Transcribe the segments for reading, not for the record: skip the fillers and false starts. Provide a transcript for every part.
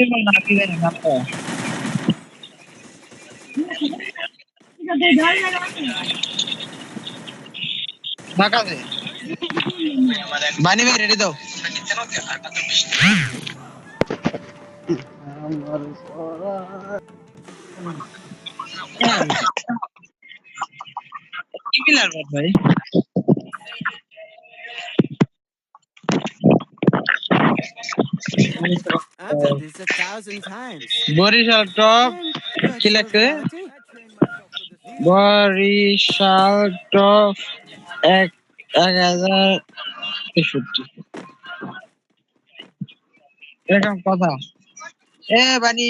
Symbol না কি জানি নামটা ঢাকা দে বানি ভাই রেডি দাও কি প্লেয়ার ভাই I've done this 1,000 times. Barishal top In কি virtual লেখছে reality. বরিশাল টপ 1063 এরকম কথা এ বানি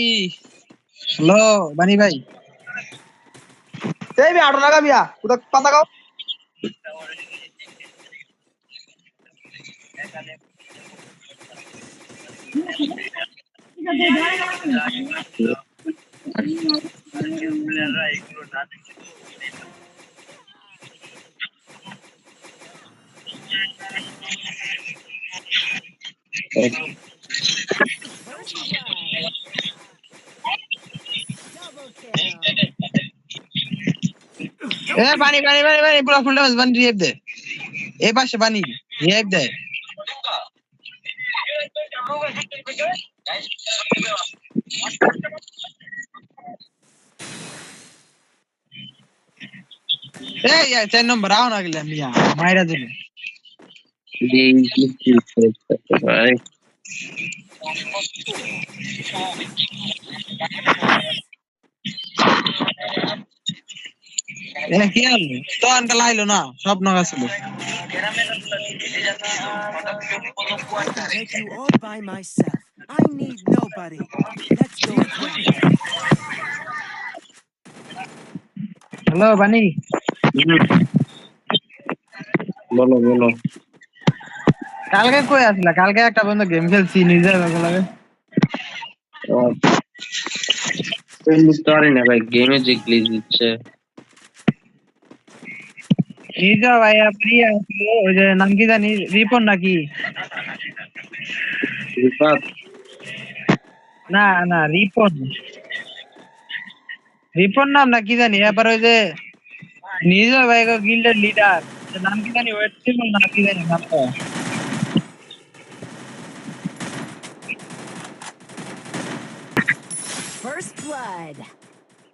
হ্যালো বানি ভাই এই মিয়া 8 টাকা মিয়া কোথা কথা কও First blood. Double kill. এ বানি বানি বানি বানি পুরো ফুল ড্যামেজ বানি রিয়েভ দে এই পাশে বানি রিয়েভ দে এই 4 নম্বর আও না গেলাম মিয়া মাইরা দিল ভাই এ কি হল তো আনতে লাইলো না স্বপ্ন গাছিল I can take you all by myself. I need nobody. Let's go again. Hello বানি বলো বলো কালকে কই আসলা কালকে একটা বন্ধু গেম খেলছি নিজের ভালো লাগে বুঝতে পারি না ভাই গেমে যে গ্লিচ দিচ্ছে নিজে ভাইয়া প্রিয়া ছিল ওই যে নাম কি জানি রিপন নাকি রিফাত না না রিপন রিপন নাম না কি জানি এবার ওই যে নিজে ভাই গিল্ডের লিডার নাম কি জানি ওয়েট ছিল না কি জানি নামটা First blood.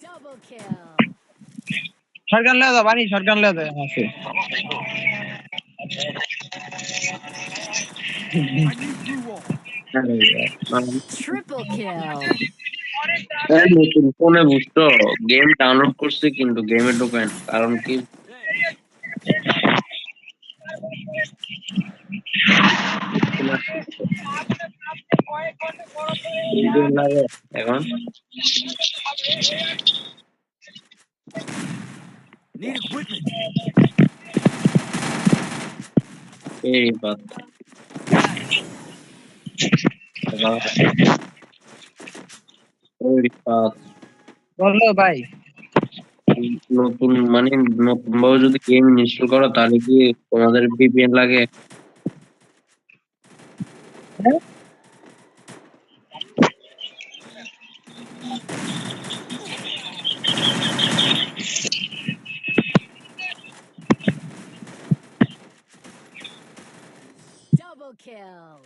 Double kill. Shotgun লয়ে দাও বানি শটগান লয়ে দাও আছে Triple kill. নতুন ফোনে বুঝতো গেম ডাউনলোড করছে কিন্তু গেমে ঢোকায় না কারণ কি লাগে এখন Need equipment. এই বাত ওই বাত বললো ভাই নতুন মানে নতুন ভাবে যদি গেম ইনস্টল করো তাহলে কি তোমাদের ভিপিএন লাগে Double kill.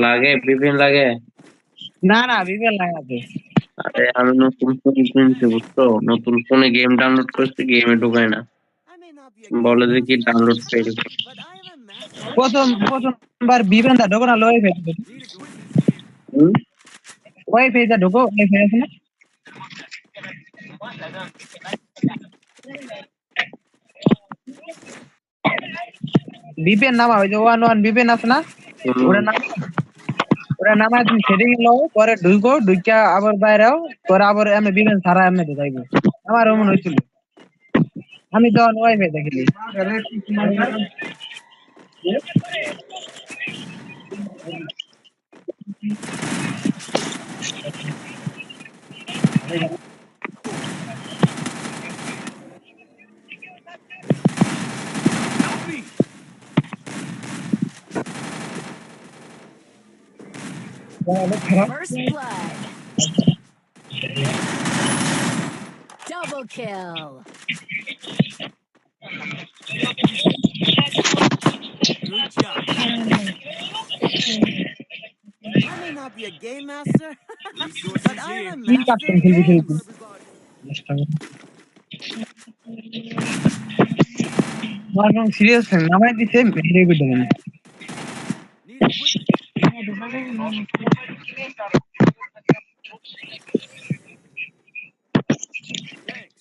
লাগে ভিপিএন লাগে না না বিবেল লাগাতে আরে আমি নতুন ফোন কিনছি বুঝছো নতুন ফোনে গেম ডাউনলোড করছি গেমে ঢোকায় না I may not be a বলে যে game কি download fail but I am a master. প্রথমবার বিবেন দা ঢোকো না লয়ে ফেলবে Need equipment. ওয়াইফাই দা ঢোকো ওয়াইফাই আছে না বিপিএন নামা ওই যে 11 বিপিএন আছে না ওরা নামা তুমি সেটিং লও পরে ঢুকো ঢুকা আবার বাইরেও পরে আবার এমনি বিপিএন ছাড়া এমনি ঢুকাইবো আমার মনে হইছিল আমি যখন ওয়াইফাই দেখিলি First blood. Double kill. Good job. I may not be a game master, but I am a কি master কাটছেন of খেলতে games. খেলতে আমার সিরিয়াস নামাই দিছে মেরে বিট দেন Need equipment. Thanks.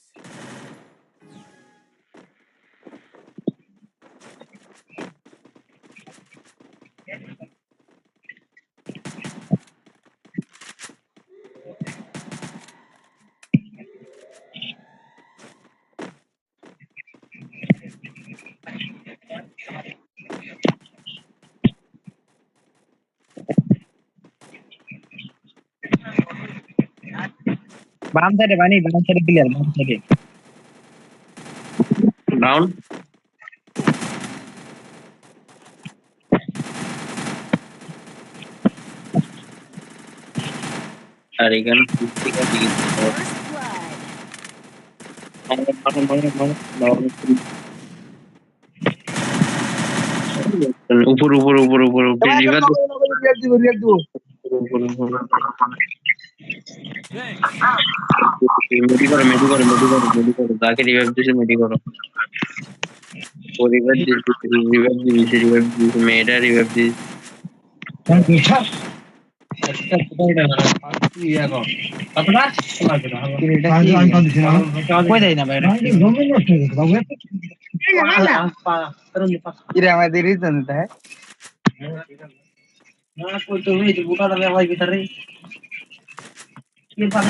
বাম সাইডে বানি বাম সাইডে ক্লিয়ার বাম সাইডে ডাউন আর এখানে First blood. উপর উপর উপর উপর উপর রিভার রিয়াক্ট দিব Thanks. মেডি করো মেডি করো মেডি করো মেডি করো তাকে রিভাইভ দিছে মেডি করো ও রিভাইভ দিছে মেয়েটা রিভাইভ দিছে থ্যাংক ইউ স্যার একটা কোথায় না ইয়া গো কতটা কই দেই না ভাই ইরে আমাদের রিজন দিতে है না কই তো এই যে বুটা দালে ভাই ভিতরে কি পারে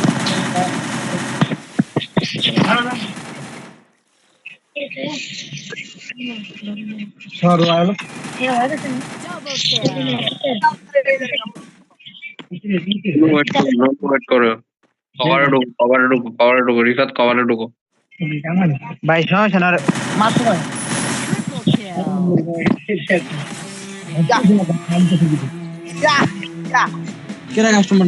সরো আলো Double kill. ওয়েট করো কভারে ঢুকো রিফাত কভারে ঢুকো ভাই সমস্যা না মাত্র Triple kill. Ya. কেরা কাস্টমার